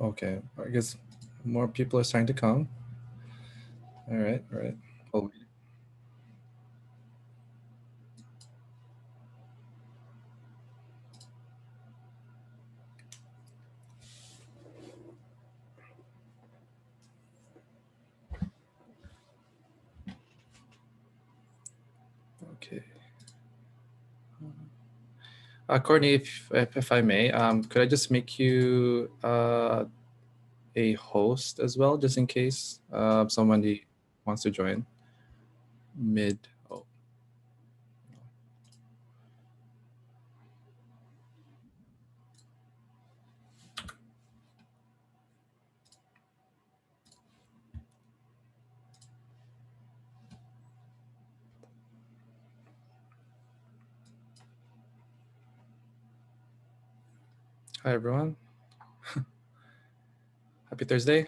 Okay, I guess more people are starting to come. All right, all right. Well, okay. Courtney, if I may, could I just make you a host as well, just in case somebody wants to join mid? Oh, hi everyone. Happy Thursday.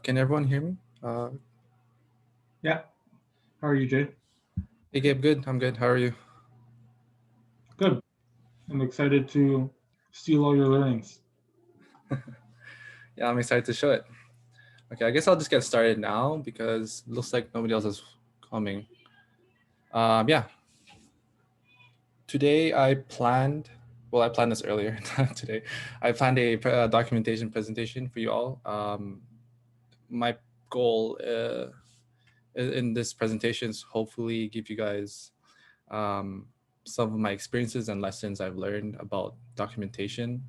Can everyone hear me? Yeah. How are you, Jay? Hey Gabe, good. I'm good. How are you? Good. I'm excited to steal all your learnings. Yeah, I'm excited to show it. Okay, I guess I'll just get started now because it looks like nobody else is coming. Yeah, today I planned, well, I planned this earlier today. I planned a documentation presentation for you all. My goal in this presentation is hopefully give you guys um, some of my experiences and lessons I've learned about documentation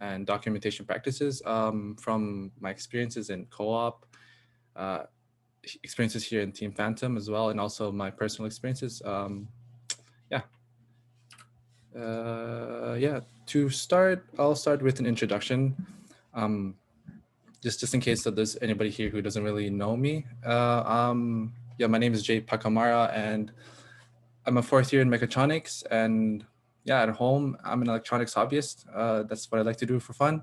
and documentation practices from my experiences in co-op, uh, experiences here in Team Phantom as well, and also my personal experiences. Yeah. Yeah, to start, I'll start with an introduction. Just in case that there's anybody here who doesn't really know me. Yeah, my name is Jay Pakamara, and I'm a fourth year in mechatronics. And yeah, at home, I'm an electronics hobbyist. That's what I like to do for fun.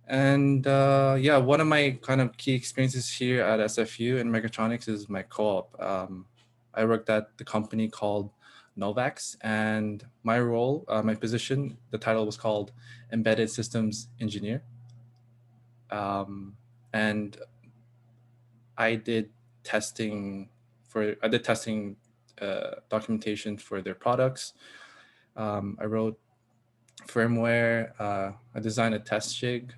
And yeah, one of my kind of key experiences here at SFU in mechatronics is my co-op. I worked at the company called Novax, and my role, my position, the title was called Embedded Systems Engineer. Um, and I did I did testing documentation for their products. I wrote firmware. I designed a test jig.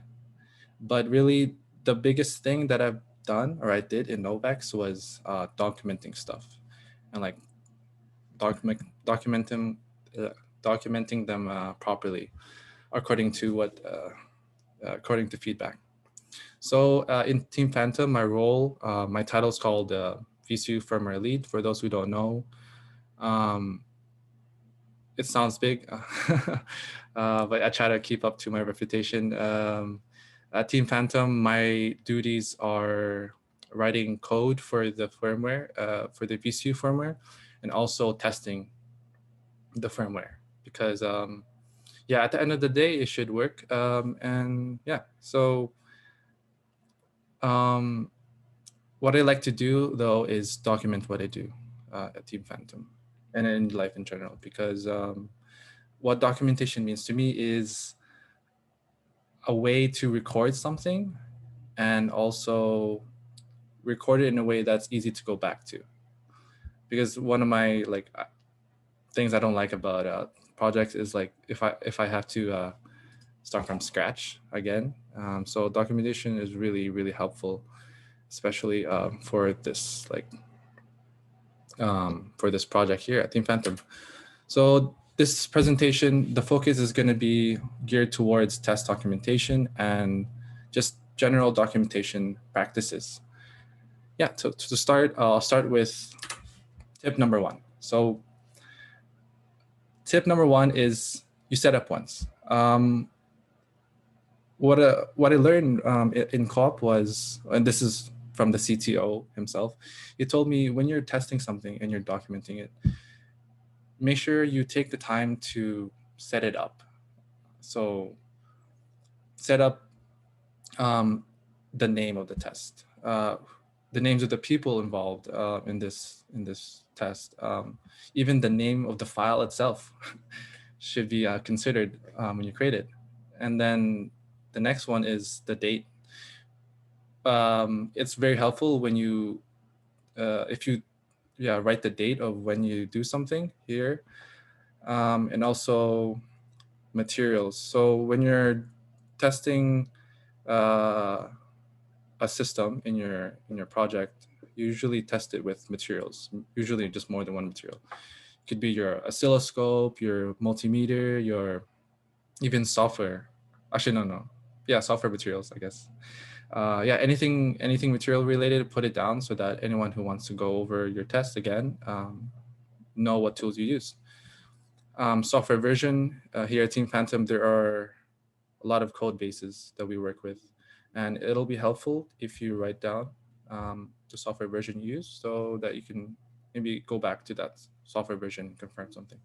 But really, the biggest thing that I've done or I did in Novax was documenting stuff and like document documenting uh, documenting them properly according to according to feedback. So in Team Phantom, my role, my title is called VCU Firmware Lead. For those who don't know, um, it sounds big, but I try to keep up to my reputation. At Team Phantom, my duties are writing code for the firmware, for the VCU firmware, and also testing the firmware because yeah, at the end of the day, it should work. And yeah, so um, what I like to do though is document what I do at Team Phantom and in life in general because what documentation means to me is a way to record something and also record it in a way that's easy to go back to. Because one of my things I don't like about projects is like if I have to start from scratch again. So documentation is really helpful, especially for this project here at Team Phantom. So this presentation, the focus is going to be geared towards test documentation and just general documentation practices. Yeah, to start, I'll start with tip number one. So tip number one is you set up once. What I learned in co-op was, and this is from the CTO himself. He told me when you're testing something and you're documenting it, make sure you take the time to set it up. So set up the name of the test, the names of the people involved in this test, even the name of the file itself should be considered when you create it. And then the next one is the date. It's very helpful when you, if you write the date of when you do something here, and also materials. So when you're testing a system in your project, you usually test it with materials, usually just more than one material. It could be your oscilloscope, your multimeter, your even software. Actually, no. Yeah, software materials, I guess. Yeah, anything material related, put it down so that anyone who wants to go over your test again know what tools you use. Software version, here at Team Phantom, there are a lot of code bases that we work with, and it'll be helpful if you write down the software version you use so that you can maybe go back to that software version and confirm something.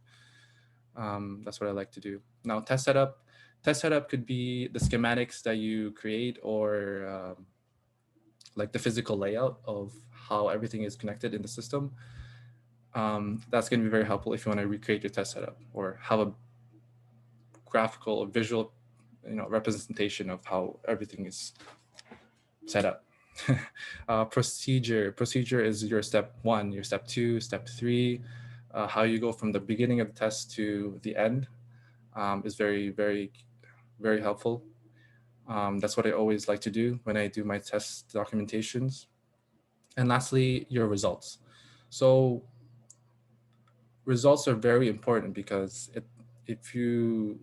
That's what I like to do. Now, test setup. Test setup could be the schematics that you create, or like the physical layout of how everything is connected in the system. That's going to be very helpful if you want to recreate your test setup or have a graphical or visual representation of how everything is set up. Procedure is your step 1, your step 2, step 3. How you go from the beginning of the test to the end is very, very, very helpful. That's what I always like to do when I do my test documentations. And lastly, your results. So results are very important because if you,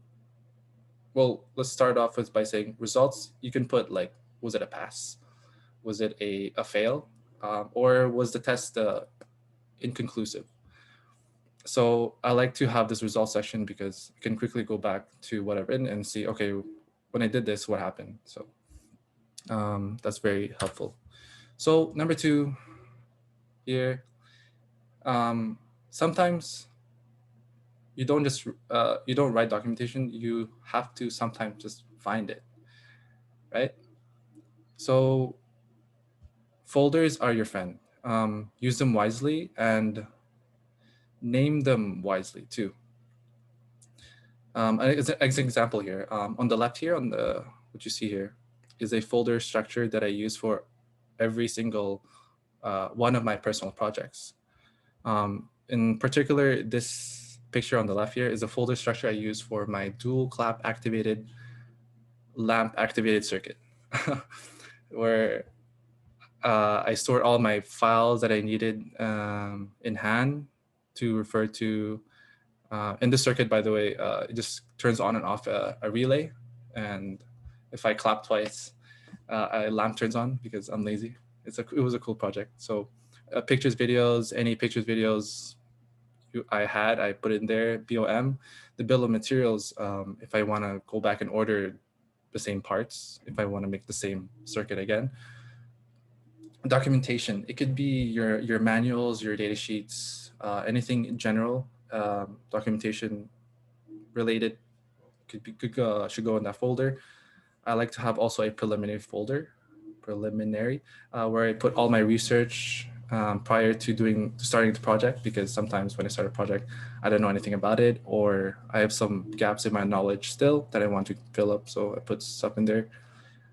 well, let's start off with by saying results, you can put like, was it a pass? Was it a fail? Or was the test inconclusive? So I like to have this result section because I can quickly go back to what I've written and see, okay, when I did this, what happened? So that's very helpful. So number 2 here, sometimes you don't just, you don't write documentation, you have to sometimes just find it, right? So folders are your friend. Use them wisely and name them wisely too. As an example here, on the left here, on the what you see here, is a folder structure that I use for every single one of my personal projects. In particular, this picture on the left here is a folder structure I use for my dual clap activated lamp activated circuit, where I stored all my files that I needed in hand to refer to. In this circuit, by the way, it just turns on and off a relay. And if I clap twice, a lamp turns on because I'm lazy. It was a cool project. So pictures, videos, any pictures, videos I put it in there, BOM. The bill of materials, if I want to go back and order the same parts, if I want to make the same circuit again. Documentation, it could be your manuals, your data sheets, anything in general. Documentation related should go in that folder. I like to have also a preliminary folder, where I put all my research prior to starting the project, because sometimes when I start a project, I don't know anything about it, or I have some gaps in my knowledge still that I want to fill up. So I put stuff in there.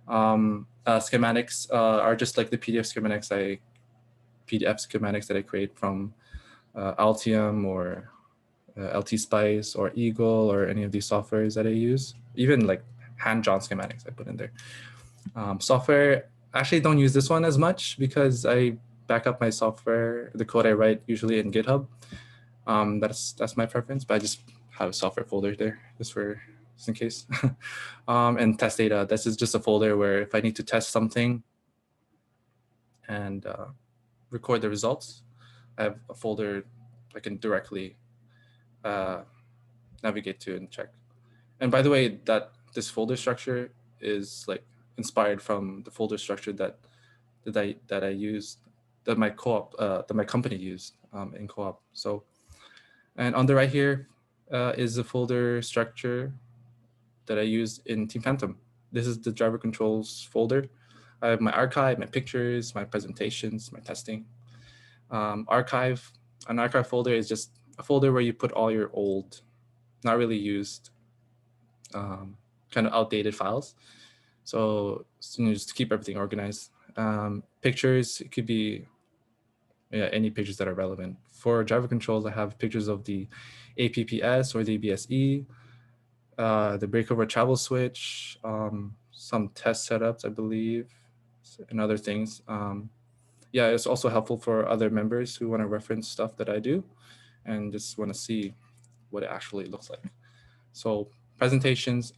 Schematics are just like the PDF schematics that I create from Altium or LT-Spice or Eagle or any of these softwares that I use. Even like hand-drawn schematics I put in there. Software, actually don't use this one as much because I back up my software, the code I write usually in GitHub. That's my preference, but I just have a software folder there just in case. And test data, this is just a folder where if I need to test something and record the results, I have a folder I can directly navigate to and check. And by the way, that this folder structure is like inspired from the folder structure that that I used, that my that my company used in co-op. So, and on the right here is the folder structure that I used in Team Phantom. This is the driver controls folder. I have my archive, my pictures, my presentations, my testing. Archive, an archive folder is just a folder where you put all your old, not really used, kind of outdated files. So just to keep everything organized. Pictures, it could be any pictures that are relevant. For driver controls, I have pictures of the APPS or the BSE, the breakover travel switch, some test setups, I believe, and other things. Yeah, it's also helpful for other members who want to reference stuff that I do and just want to see what it actually looks like. So presentations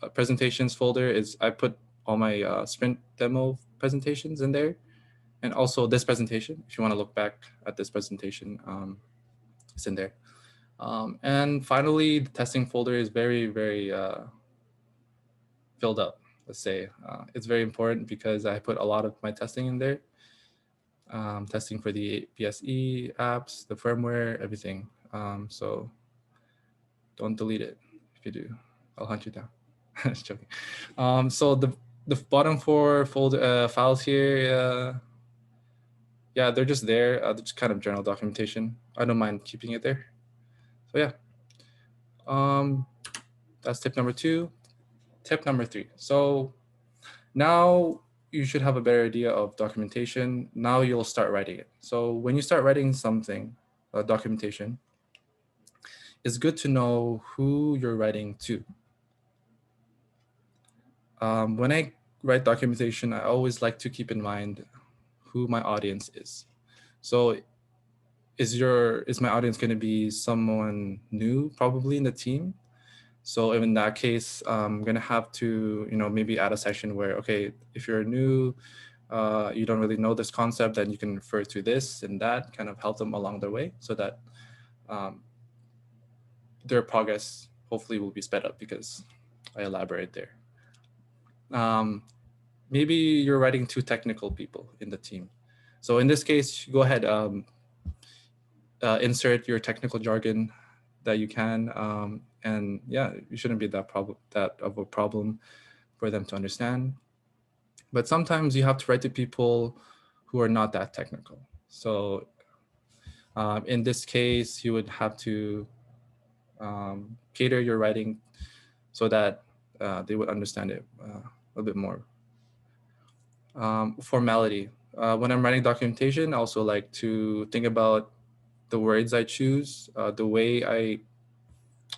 folder is, I put all my sprint demo presentations in there, and also this presentation. If you want to look back at this presentation, it's in there. And finally, the testing folder is very, very filled up. Let's say it's very important because I put a lot of my testing in there. Testing for the BSE apps, the firmware, everything. So don't delete it. If you do, I'll hunt you down. Just joking. So the bottom four folder files here, yeah, they're just there. They're just kind of general documentation. I don't mind keeping it there. So yeah, that's tip number 2. Tip number 3. So now you should have a better idea of documentation. Now you'll start writing it. So when you start writing something, documentation, it's good to know who you're writing to. When I write documentation, I always like to keep in mind who my audience is. So is my audience going to be someone new, probably in the team? So in that case, I'm going to have to, maybe add a section where, okay, if you're new, you don't really know this concept, then you can refer to this and that, kind of help them along their way so that their progress hopefully will be sped up because I elaborate there. Maybe you're writing to technical people in the team. So in this case, go ahead, insert your technical jargon that you can. And yeah, it shouldn't be that of a problem for them to understand. But sometimes you have to write to people who are not that technical. So in this case, you would have to cater your writing so that they would understand it a little bit more. Formality. When I'm writing documentation, I also like to think about the words I choose, the way I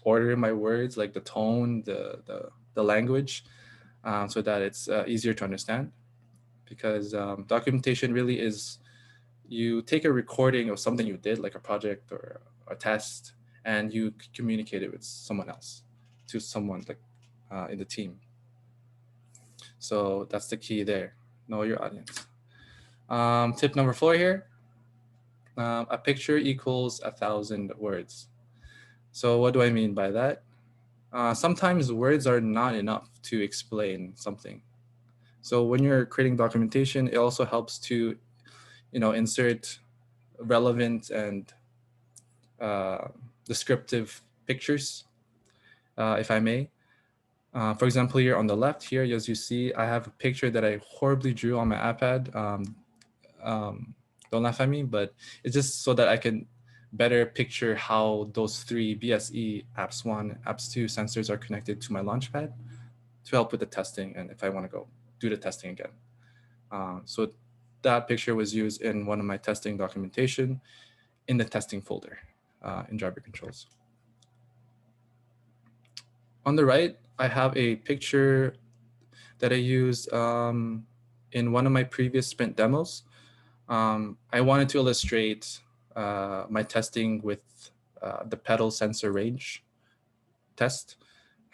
order my words, like the tone, the language, so that it's easier to understand. Because documentation really is, you take a recording of something you did, like a project or a test, and you communicate it with someone else, to someone like in the team. So that's the key there. Know your audience. Tip number 4 here. A picture equals 1,000 words. So what do I mean by that? Sometimes words are not enough to explain something. So when you're creating documentation, it also helps to, insert relevant and descriptive pictures, if I may. For example, here on the left here, as you see, I have a picture that I horribly drew on my iPad. Don't laugh at me, but it's just so that I can better picture how those 3 BSE apps 1, apps 2 sensors are connected to my Launchpad to help with the testing and if I want to go do the testing again. So that picture was used in one of my testing documentation in the testing folder in driver controls. On the right, I have a picture that I used in one of my previous sprint demos. I wanted to illustrate my testing with the pedal sensor range test.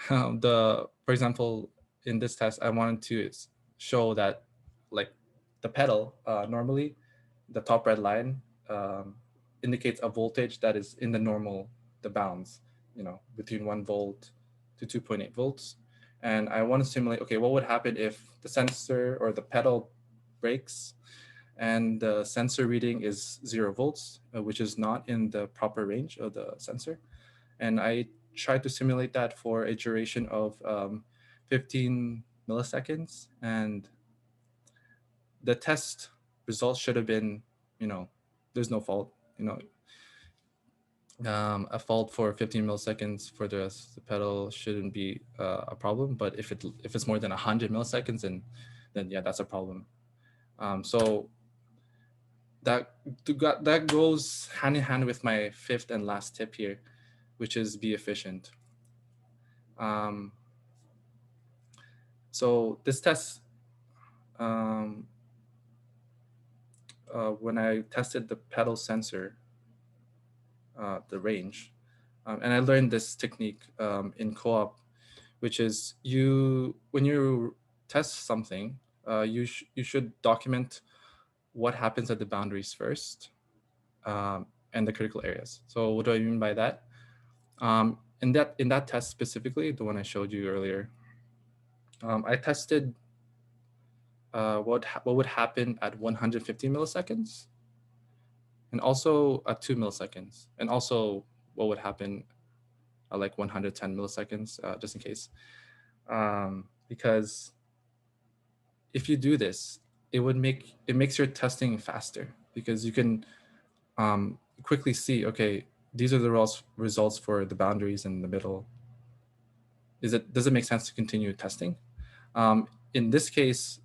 For example, in this test, I wanted to show that like the pedal, normally the top red line indicates a voltage that is in the bounds, between 1 volt to 2.8 volts. And I want to simulate, okay, what would happen if the sensor or the pedal breaks and the sensor reading is 0 volts, which is not in the proper range of the sensor. And I tried to simulate that for a duration of 15 milliseconds, and the test results should have been, there's no fault, a fault for 15 milliseconds for the pedal shouldn't be a problem. But if it's more than 100 milliseconds, then yeah, that's a problem. So that goes hand in hand with my fifth and last tip here, which is be efficient. So this test, when I tested the pedal sensor, the range, and I learned this technique in co-op, which is when you test something, you should document what happens at the boundaries first, and the critical areas. So what do I mean by that? In that test specifically, the one I showed you earlier, I tested what would happen at 150 milliseconds, and also at 2 milliseconds, and also what would happen at like 110 milliseconds, just in case. Because if you do this, it makes your testing faster, because you can quickly see, okay, these are the results for the boundaries in the middle. Does it make sense to continue testing? In this case,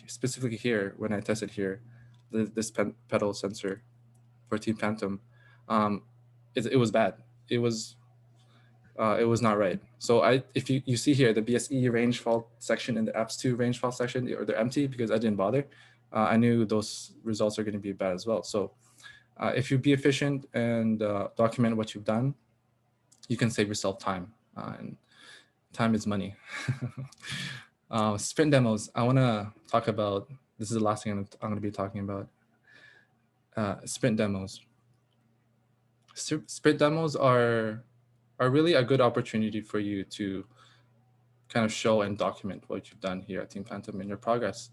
specifically here, when I tested here, this pedal sensor for Team Phantom, it was bad. It was not right. So if you see here, the BSE range fault section and the apps2 range fault section, they're empty because I didn't bother. I knew those results are going to be bad as well. So if you be efficient and document what you've done, you can save yourself time, and time is money. Sprint demos, I want to talk about. This is the last thing I'm going to be talking about. Sprint demos. Sprint demos are really a good opportunity for you to kind of show and document what you've done here at Team Phantom in your progress.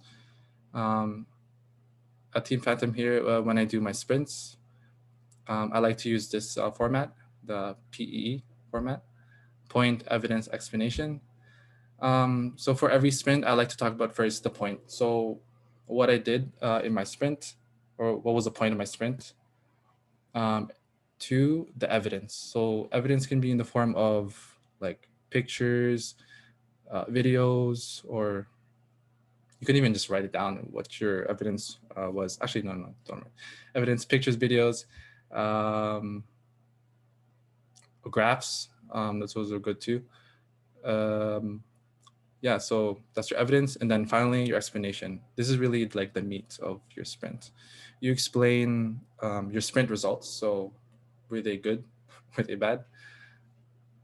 At Team Phantom here, when I do my sprints, I like to use this format, the PEE format, point, evidence, explanation. So for every sprint, I like to talk about first the point. So what I did in my sprint, or what was the point of my sprint, to the evidence. So evidence can be in the form of like pictures, videos, or you can even just write it down what your evidence was. Actually, no, don't write. Evidence, pictures, videos, graphs. Those are good too. Yeah, so that's your evidence. And then finally, your explanation. This is really like the meat of your sprint. You explain your sprint results. So were they good? Were they bad?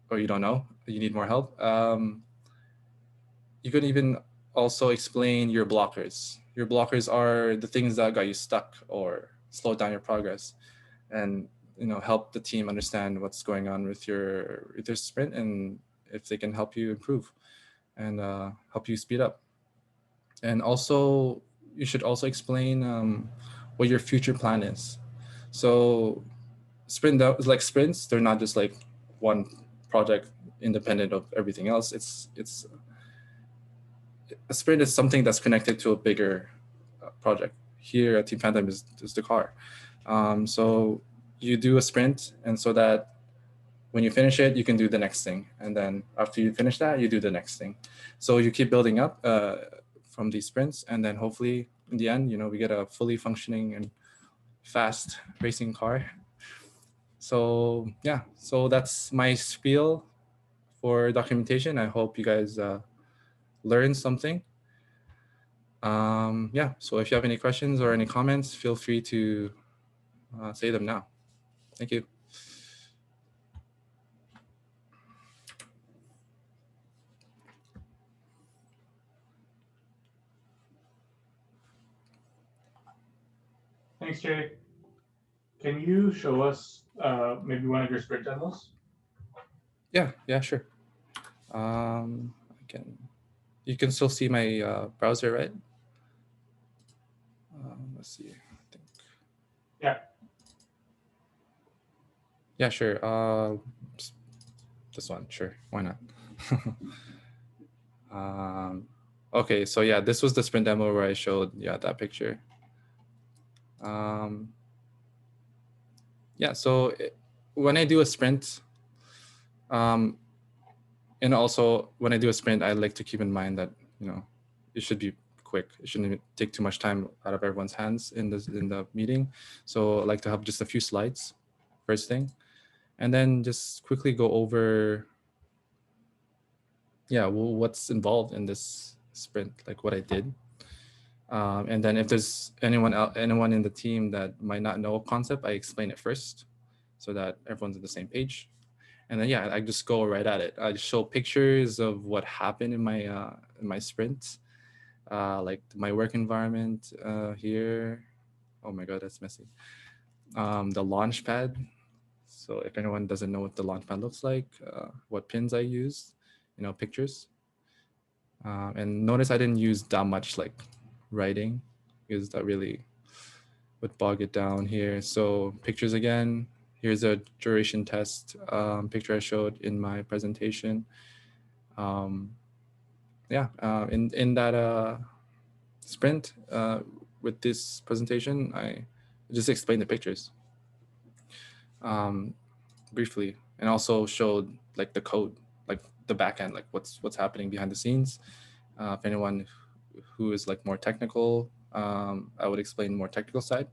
Or you don't know, you need more help. You could even also explain your blockers. Your blockers are the things that got you stuck or slowed down your progress, and help the team understand what's going on with your sprint, and if they can help you improve and help you speed up. And also, you should also explain what your future plan is. So sprints, they're not just like one project independent of everything else. It's a sprint is something that's connected to a bigger project. Here at Team Phantom is the car. So you do a sprint, and so that when you finish it, you can do the next thing. And then after you finish that, you do the next thing. So you keep building up from these sprints, and then hopefully in the end, we get a fully functioning and fast racing car. So yeah, so that's my spiel for documentation. I hope you guys learned something. Yeah, so if you have any questions or any comments, feel free to say them now. Thank you. Thanks, Jay. Can you show us maybe one of your sprint demos? Yeah, sure. You can still see my browser, right? Let's see. Yeah, sure. This one, sure. Why not? Okay, so yeah, this was the sprint demo where I showed that picture. Yeah, so when I do a sprint, and also when I do a sprint, I like to keep in mind that it should be quick. It shouldn't take too much time out of everyone's hands in the meeting. So I like to have just a few slides first thing, and then just quickly go over what's involved in this sprint, like what I did. And then if there's anyone in the team that might not know a concept, I explain it first so that everyone's on the same page. And then I just go right at it. I just show pictures of what happened in my sprint, like my work environment here. Oh my god, that's messy. The launch pad. So if anyone doesn't know what the launch pad looks like, what pins I use, pictures. And notice I didn't use that much like writing because that really would bog it down here. So pictures again. Here's a duration test picture I showed in my presentation. In that sprint with this presentation, I just explained the pictures briefly, and also showed like the code, like the backend, like what's happening behind the scenes. If anyone who is like more technical, I would explain more technical side.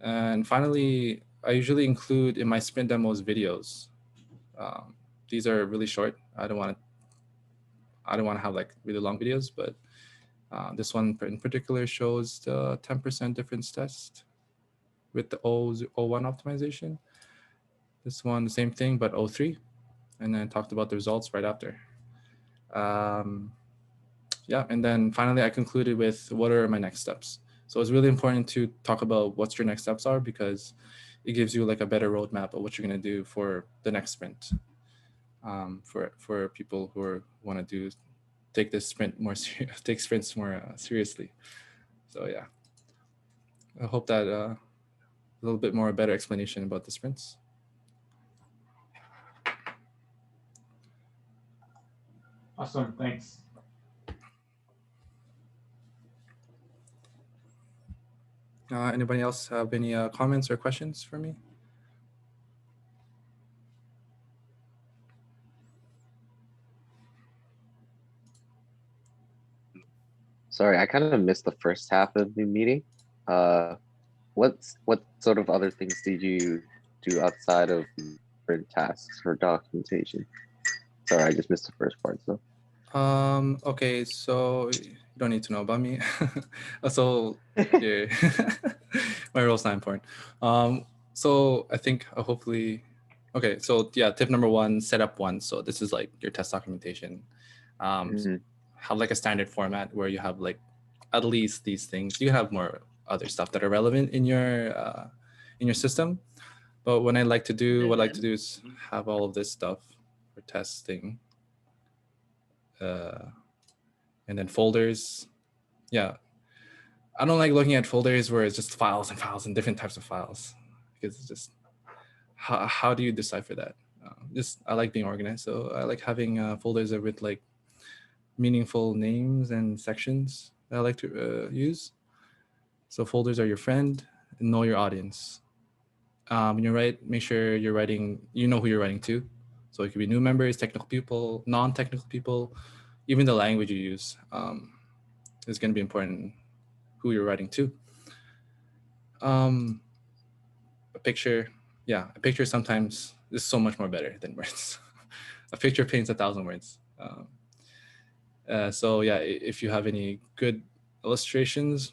And finally, I usually include in my sprint demos videos. These are really short. I don't want to have like really long videos, but this one in particular shows the 10% difference test with the O1 optimization. This one, the same thing, but O3. And then talked about the results right after. And then finally, I concluded with what are my next steps. So it's really important to talk about what your next steps are, because it gives you like a better roadmap of what you're going to do for the next sprint. For people who want to take this sprint more take sprints more seriously. So yeah, I hope that a little bit more better explanation about the sprints. Awesome, thanks. Anybody else have any comments or questions for me? Sorry, I kind of missed the first half of the meeting. What sort of other things did you do outside of sprint tasks for documentation? Sorry, I just missed the first part. So. Okay, so you don't need to know about me. So yeah, my role's not important. So I think hopefully, okay. So yeah, tip number one, set up one. So this is like your test documentation. Have like a standard format where you have like at least these things. You have more other stuff that are relevant in your system. But what I like to do is have all of this stuff for testing. And then folders. Yeah. I don't like looking at folders where it's just files and files and different types of files, because it's just, how do you decipher that? I like being organized. So I like having folders with like meaningful names and sections that I like to use. So folders are your friend, and know your audience. When you write, make sure you're writing, who you're writing to. So it could be new members, technical people, non-technical people, even the language you use is going to be important, who you're writing to. A picture sometimes is so much more better than words. A picture paints 1,000 words. So yeah, if you have any good illustrations,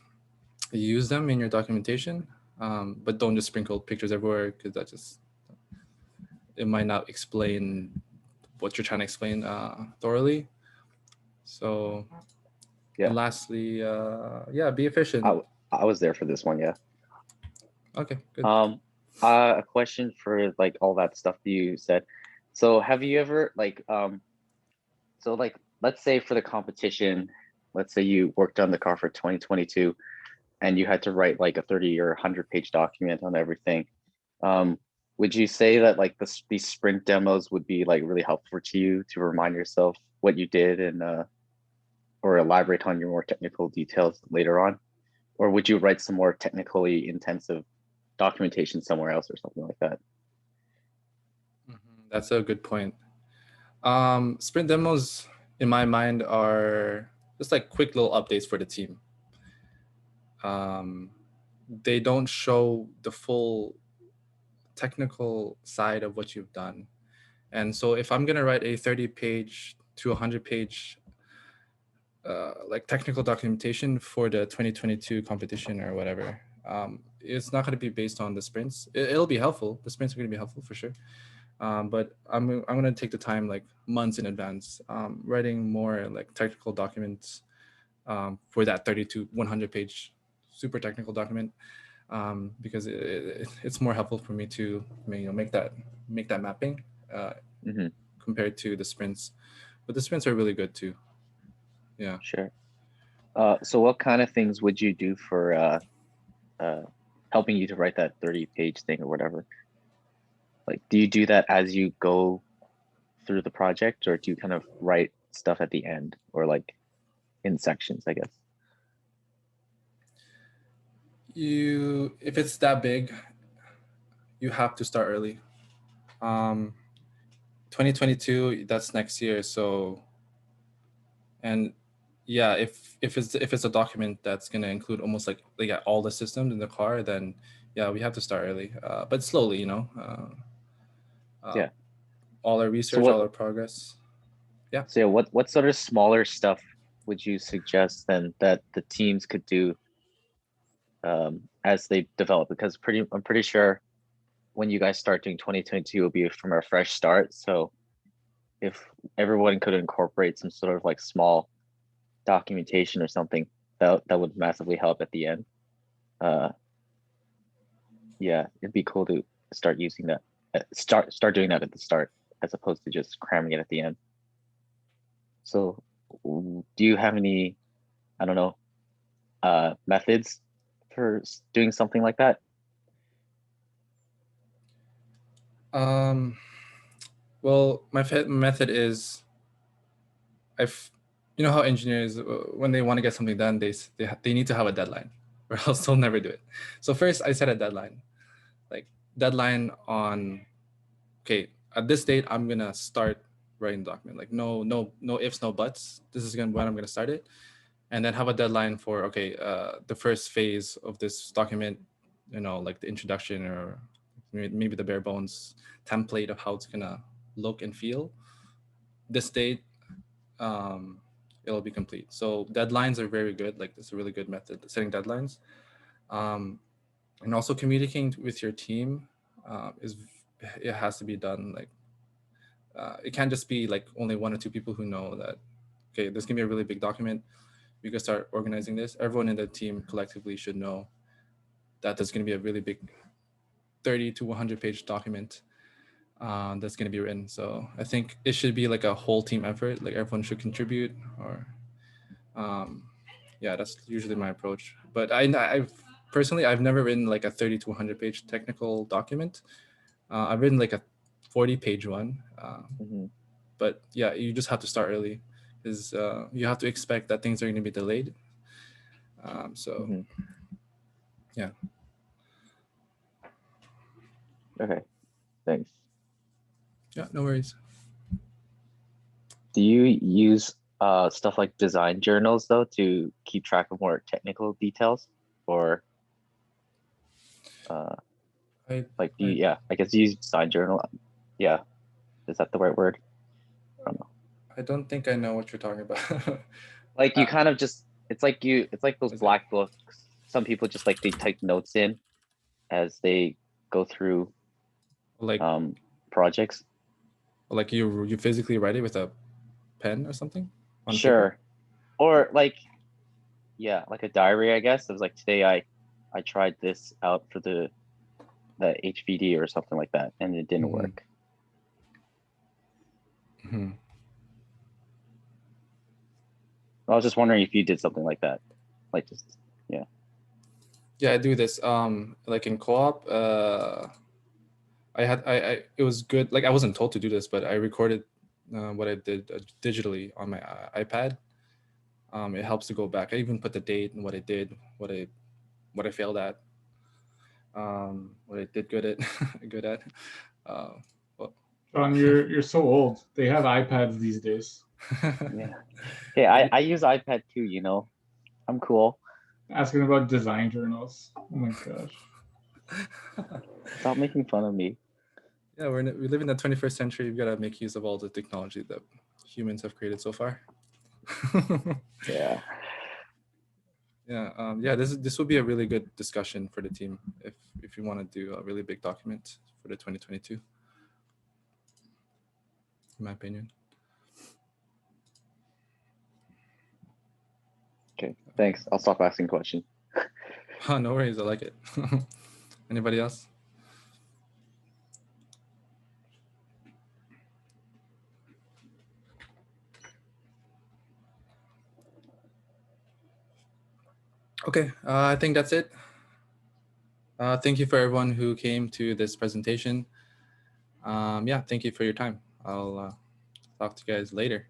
use them in your documentation, but don't just sprinkle pictures everywhere, because it might not explain what you're trying to explain thoroughly. So yeah. And lastly, be efficient. I was there for this one. Yeah. Okay, good. A question for like all that stuff that you said. So have you ever so like, let's say for the competition, let's say you worked on the car for 2022 and you had to write like a 30 or 100 page document on everything. would you say that like these sprint demos would be like really helpful to you to remind yourself what you did and or elaborate on your more technical details later on? Or would you write some more technically intensive documentation somewhere else or something like that? That's a good point. Sprint demos, in my mind, are just like quick little updates for the team. They don't show the full technical side of what you've done. And so if I'm going to write a 30-page to 100-page like technical documentation for the 2022 competition or whatever, it's not going to be based on the sprints. It'll be helpful. The sprints are going to be helpful for sure. But I'm going to take the time like months in advance, writing more like technical documents for that 30 to 100-page super technical document, because it's more helpful for me to make that mapping compared to the sprints. But the sprints are really good too. Yeah. Sure. So what kind of things would you do for helping you to write that 30-page thing or whatever? Like, do you do that as you go through the project, or do you kind of write stuff at the end, or like in sections, I guess? If it's that big, you have to start early. 2022, that's next year. So, and yeah, if it's a document that's gonna include almost like all the systems in the car, then yeah, we have to start early, but slowly, Yeah. all our research, all our progress. Yeah. So yeah, what sort of smaller stuff would you suggest then that the teams could do as they develop? Because I'm pretty sure when you guys start doing 2022, it'll be from a fresh start. So if everyone could incorporate some sort of like small documentation or something, that would massively help at the end. Yeah, it'd be cool to start using that. Start doing that at the start as opposed to just cramming it at the end. So do you have any, I don't know, methods for doing something like that? Well, my method is, you know how engineers, when they want to get something done, they need to have a deadline, or else they'll never do it. So first, I set a deadline, like deadline on, okay, at this date, I'm gonna start writing the document. Like no ifs, no buts. This is when I'm gonna start it, and then have a deadline for, okay, the first phase of this document, like the introduction or maybe the bare bones template of how it's gonna look and feel. This date, it'll be complete. So deadlines are very good. Like, it's a really good method, setting deadlines. And also communicating with your team it has to be done. Like, it can't just be like only one or two people who know that, okay, this can be a really big document. We can start organizing this. Everyone in the team collectively should know that there's going to be a really big 30 to 100-page document that's going to be written. So I think it should be like a whole team effort. Like, everyone should contribute, or yeah, that's usually my approach. But I've personally, I've never written like a 30 to 100-page technical document. I've written like a 40-page one. But yeah, you just have to start early, because you have to expect that things are going to be delayed. Yeah. Okay, thanks. Yeah, no worries. Do you use stuff like design journals though to keep track of more technical details, or I guess you use design journal. Yeah, is that the right word? I don't know. I don't think I know what you're talking about. Like, you kind of just, it's like those black books. Some people just like, they type notes in as they go through like projects. Like, you physically write it with a pen or something on Sure. paper? Or like, yeah, like a diary, I guess. It was like, today I tried this out for the HVD or something like that, and it didn't work. I was just wondering if you did something like that, like just Yeah, I do this. Like in co-op, it was good. Like I wasn't told to do this, but I recorded what I did digitally on my iPad. It helps to go back. I even put the date and what I did, what I failed at, what I did good at, good at. Well, John, you're so old. They have iPads these days. Yeah. Hey, I use iPad too, you know. I'm cool. Asking about design journals. Oh my gosh. Stop making fun of me. Yeah, we live in the 21st century. We've got to make use of all the technology that humans have created so far. Yeah. Yeah. This will be a really good discussion for the team if you want to do a really big document for the 2022. In my opinion. Okay. Thanks. I'll stop asking questions. No worries. I like it. Anybody else? Okay, I think that's it. Thank you for everyone who came to this presentation. Yeah, thank you for your time. I'll talk to you guys later.